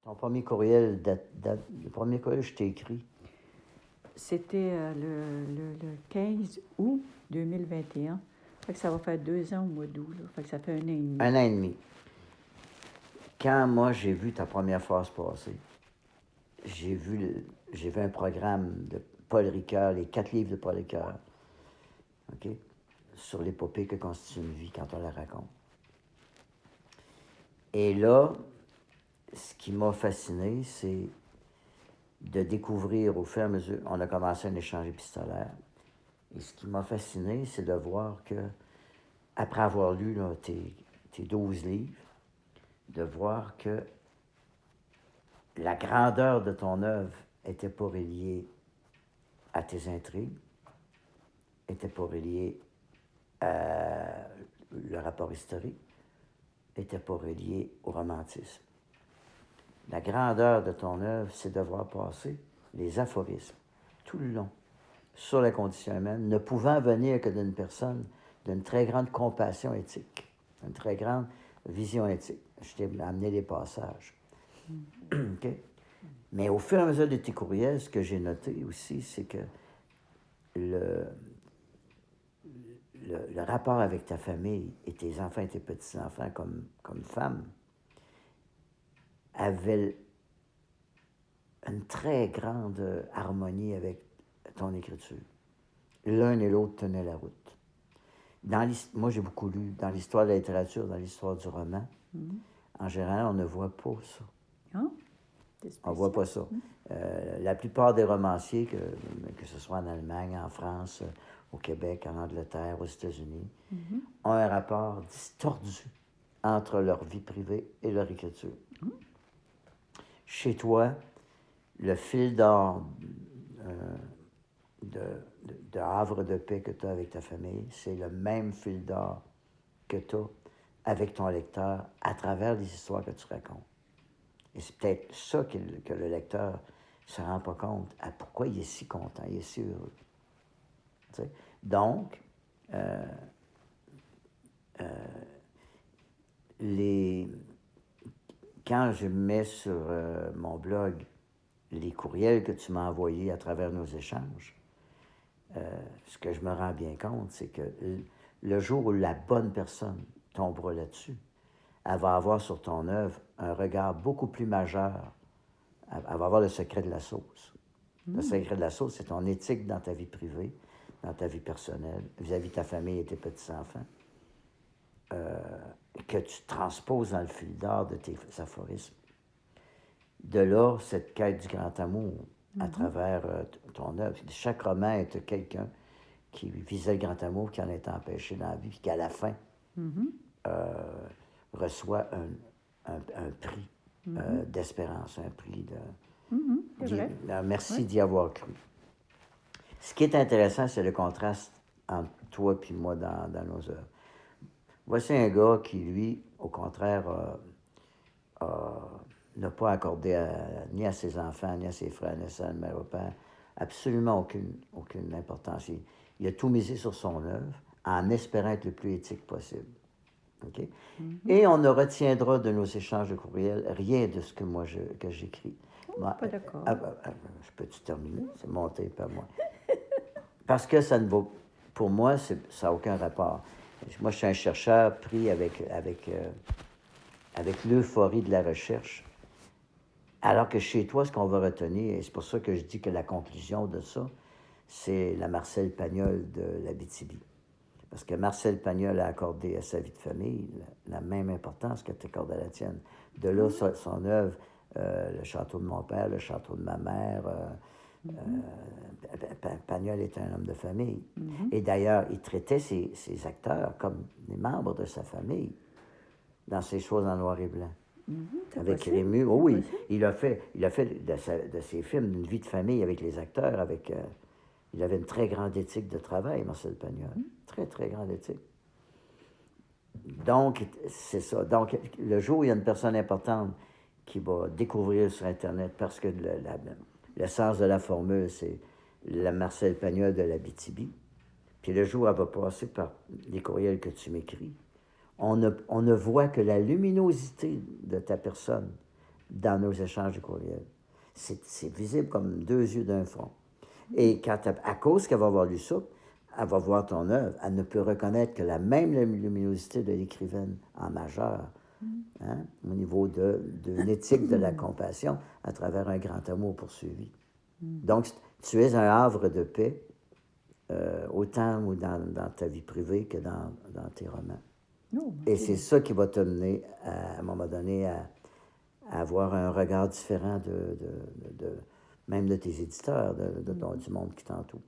Ton premier courriel, le premier courriel que je t'ai écrit. C'était le 15 août 2021. Fait que ça va faire 2 ans au mois d'août. Là. Fait que ça fait 1 an et demi. 1 an et demi. Quand moi, j'ai vu ta première phrase passer, j'ai vu un programme de Paul Ricoeur, les 4 livres de Paul Ricoeur, OK, sur l'épopée que constitue une vie quand on la raconte. Et là, ce qui m'a fasciné, c'est de découvrir au fur et à mesure, on a commencé un échange épistolaire, et ce qui m'a fasciné, c'est de voir que, après avoir lu là, tes 12 livres, de voir que la grandeur de ton œuvre n'était pas reliée à tes intrigues, n'était pas reliée à le rapport historique, n'était pas reliée au romantisme. La grandeur de ton œuvre, c'est de voir passer les aphorismes tout le long sur la condition humaine, ne pouvant venir que d'une personne d'une très grande compassion éthique, d'une très grande vision éthique. Je t'ai amené des passages. Okay? Mais au fur et à mesure de tes courriels, ce que j'ai noté aussi, c'est que le rapport avec ta famille et tes enfants et tes petits-enfants comme femme avait une très grande harmonie avec ton écriture. L'un et l'autre tenaient la route. Moi, j'ai beaucoup lu dans l'histoire de la littérature, dans l'histoire du roman. En général, on ne voit pas ça. Ah, on ne voit pas ça. La plupart des romanciers, que ce soit en Allemagne, en France, au Québec, en Angleterre, aux États-Unis, ont un rapport distordu entre leur vie privée et leur écriture. Chez toi, le fil d'or de havre de paix que tu as avec ta famille, c'est le même fil d'or que tu as avec ton lecteur à travers les histoires que tu racontes. Et c'est peut-être ça que le lecteur ne se rend pas compte à pourquoi il est si content, il est si heureux. T'sais? Donc, quand je mets sur mon blog les courriels que tu m'as envoyés à travers nos échanges, ce que je me rends bien compte, c'est que le jour où la bonne personne tombera là-dessus, elle va avoir sur ton œuvre un regard beaucoup plus majeur. Elle va avoir le secret de la sauce. Le secret de la sauce, c'est ton éthique dans ta vie privée, dans ta vie personnelle, vis-à-vis de ta famille et tes petits-enfants, que tu transposes dans le fil d'or de tes aphorismes. De là, cette quête du grand amour à travers ton œuvre. Chaque roman est quelqu'un qui visait le grand amour, qui en est empêché dans la vie, puis qui, à la fin, reçoit un prix d'espérance, un prix de... merci d'y avoir cru. Ce qui est intéressant, c'est le contraste entre toi et moi dans nos œuvres. Voici un gars qui, lui, au contraire, n'a pas accordé ni à ses enfants, ni à ses frères, ni à sa mère ou père, absolument aucune importance. Il a tout misé sur son œuvre en espérant être le plus éthique possible. Okay? Et on ne retiendra de nos échanges de courriels rien de ce que que j'écris. Pas d'accord. Je peux-tu terminer? C'est mon tape à moi. Parce que ça ne vaut... Pour moi, ça n'a aucun rapport. Moi, je suis un chercheur pris avec l'euphorie de la recherche. Alors que chez toi, ce qu'on va retenir, et c'est pour ça que je dis que la conclusion de ça, c'est la Marcel Pagnol de l'Abitibi. Parce que Marcel Pagnol a accordé à sa vie de famille la même importance que tu accordes à la tienne. De là, son œuvre, le château de mon père, le château de ma mère, Pagnol est un homme de famille. Et d'ailleurs, il traitait ses acteurs comme des membres de sa famille dans ses choses en noir et blanc. Avec Rému, oui, il a fait de ses films une vie de famille avec les acteurs, il avait une très grande éthique de travail, Marcel Pagnol. Très, très grande éthique. Donc, c'est ça. Donc, le jour où il y a une personne importante qui va découvrir sur Internet, parce que le sens de la formule, c'est la Marcel Pagnol de l'Abitibi, puis le jour où elle va passer par les courriels que tu m'écris, on ne voit que la luminosité de ta personne dans nos échanges de courriels. C'est visible comme deux yeux d'un front. Et quand à cause qu'elle va avoir lu ça, elle va voir ton œuvre, elle ne peut reconnaître que la même luminosité de l'écrivaine en majeur, hein, au niveau de l'éthique de la compassion à travers un grand amour poursuivi. Donc, tu es un havre de paix, autant dans ta vie privée que dans tes romans. Non, Et c'est ça qui va te mener, à un moment donné, à avoir un regard différent même de tes éditeurs, du monde qui t'entoure.